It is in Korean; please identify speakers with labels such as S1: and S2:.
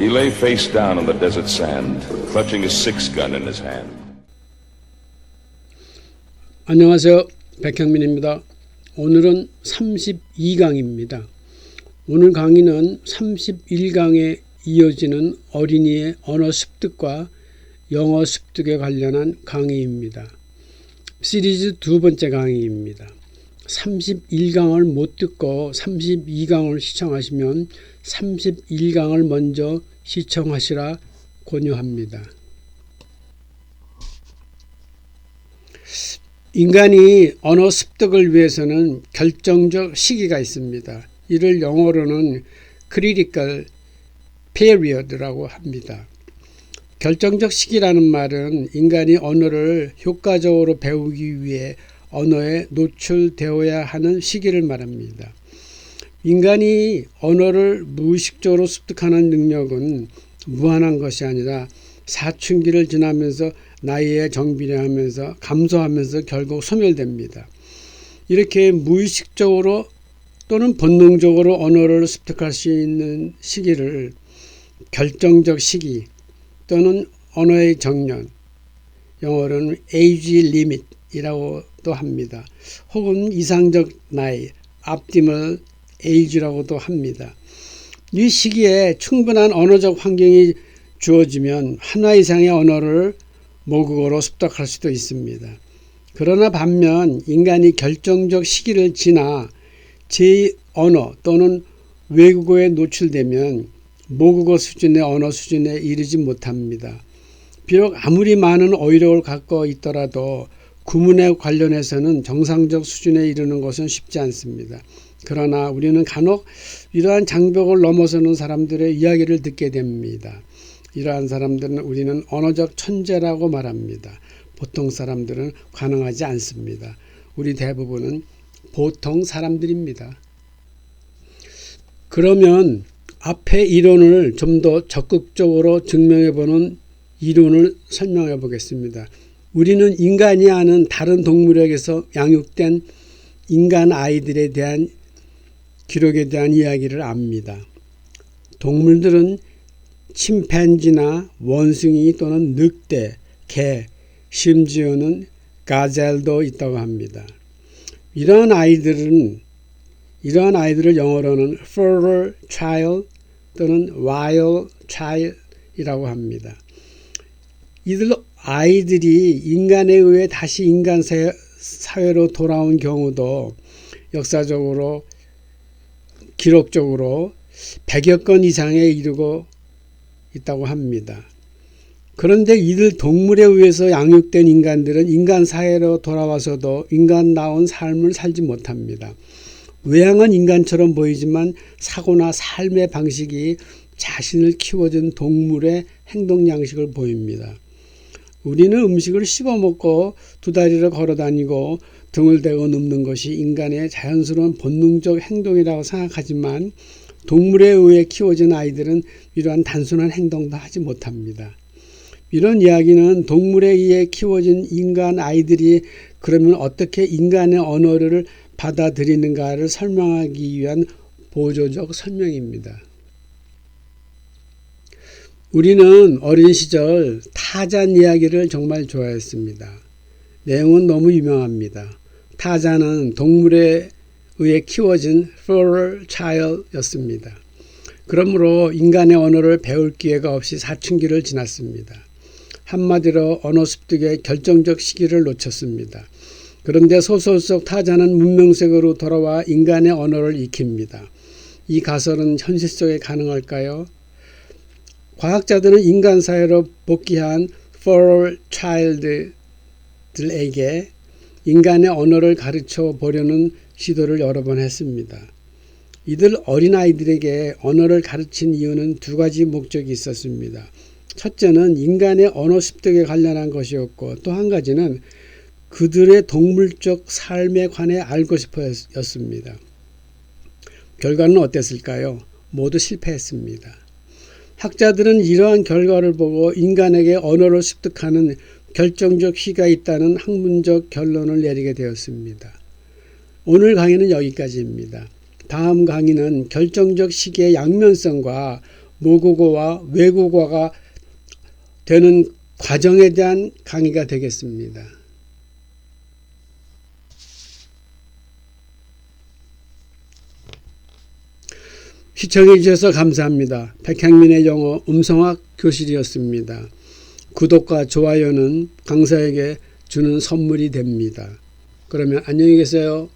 S1: He lay face down on the desert sand, clutching a six-gun in his hand.
S2: 안녕하세요. 백형민입니다. 오늘은 32강입니다. 오늘 강의는 31강에 이어지는 어린이의 언어 습득과 영어 습득에 관련한 강의입니다. 시리즈 두 번째 강의입니다. 31강을 못 듣고 32강을 시청하시면 31강을 먼저 시청하시라 권유합니다. 인간이 언어 습득을 위해서는 결정적 시기가 있습니다. 이를 영어로는 critical period라고 합니다. 결정적 시기라는 말은 인간이 언어를 효과적으로 배우기 위해 언어에 노출되어야 하는 시기를 말합니다. 인간이 언어를 무의식적으로 습득하는 능력은 무한한 것이 아니라 사춘기를 지나면서 나이에 정비례하면서 감소하면서 결국 소멸됩니다. 이렇게 무의식적으로 또는 본능적으로 언어를 습득할 수 있는 시기를 결정적 시기 또는 언어의 정년, 영어로는 age limit이라고도 합니다. 혹은 이상적 나이, optimal age라고도 합니다. 이 시기에 충분한 언어적 환경이 주어지면 하나 이상의 언어를 모국어로 습득할 수도 있습니다. 그러나 반면 인간이 결정적 시기를 지나 제 언어 또는 외국어에 노출되면 모국어 수준의 언어 수준에 이르지 못합니다. 비록 아무리 많은 어휘력을 갖고 있더라도 구문에 관련해서는 정상적 수준에 이르는 것은 쉽지 않습니다. 그러나 우리는 간혹 이러한 장벽을 넘어서는 사람들의 이야기를 듣게 됩니다. 이러한 사람들은 우리는 언어적 천재라고 말합니다. 보통 사람들은 가능하지 않습니다. 우리 대부분은 보통 사람들입니다. 그러면 앞의 이론을 좀 더 적극적으로 증명해보는 이론을 설명해 보겠습니다. 우리는 인간이 아는 다른 동물에게서 양육된 인간 아이들에 대한 기록에 대한 이야기를 압니다. 동물들은 침팬지나 원숭이 또는 늑대, 개, 심지어는 가젤도 있다고 합니다. 이러한 아이들을 영어로는 feral child 또는 wild child이라고 합니다. 이들 아이들이 인간에 의해 다시 인간 사회로 돌아온 경우도 역사적으로 기록적으로 100여 건 이상에 이르고 있다고 합니다. 그런데 이들 동물에 의해서 양육된 인간들은 인간 사회로 돌아와서도 인간다운 삶을 살지 못합니다. 외향은 인간처럼 보이지만 사고나 삶의 방식이 자신을 키워준 동물의 행동 양식을 보입니다. 우리는 음식을 씹어먹고 두 다리를 걸어다니고 등을 대고 눕는 것이 인간의 자연스러운 본능적 행동이라고 생각하지만 동물에 의해 키워진 아이들은 이러한 단순한 행동도 하지 못합니다. 이런 이야기는 동물에 의해 키워진 인간 아이들이 그러면 어떻게 인간의 언어를 받아들이는가를 설명하기 위한 보조적 설명입니다. 우리는 어린 시절 타잔 이야기를 정말 좋아했습니다. 내용은 너무 유명합니다. 타잔은 동물에 의해 키워진 feral child였습니다. 그러므로 인간의 언어를 배울 기회가 없이 사춘기를 지났습니다. 한마디로 언어 습득의 결정적 시기를 놓쳤습니다. 그런데 소설 속 타잔은 문명세계로 돌아와 인간의 언어를 익힙니다. 이 가설은 현실 속에 가능할까요? 과학자들은 인간 사회로 복귀한 feral child들에게 인간의 언어를 가르쳐 보려는 시도를 여러 번 했습니다. 이들 어린아이들에게 언어를 가르친 이유는 두 가지 목적이 있었습니다. 첫째는 인간의 언어 습득에 관련한 것이었고 또 한 가지는 그들의 동물적 삶에 관해 알고 싶어였습니다. 결과는 어땠을까요? 모두 실패했습니다. 학자들은 이러한 결과를 보고 인간에게 언어를 습득하는 결정적 시기가 있다는 학문적 결론을 내리게 되었습니다. 오늘 강의는 여기까지입니다. 다음 강의는 결정적 시기의 양면성과 모국어와 외국어가 되는 과정에 대한 강의가 되겠습니다. 시청해 주셔서 감사합니다. 백향민의 영어 음성학 교실이었습니다. 구독과 좋아요는 강사에게 주는 선물이 됩니다. 그러면 안녕히 계세요.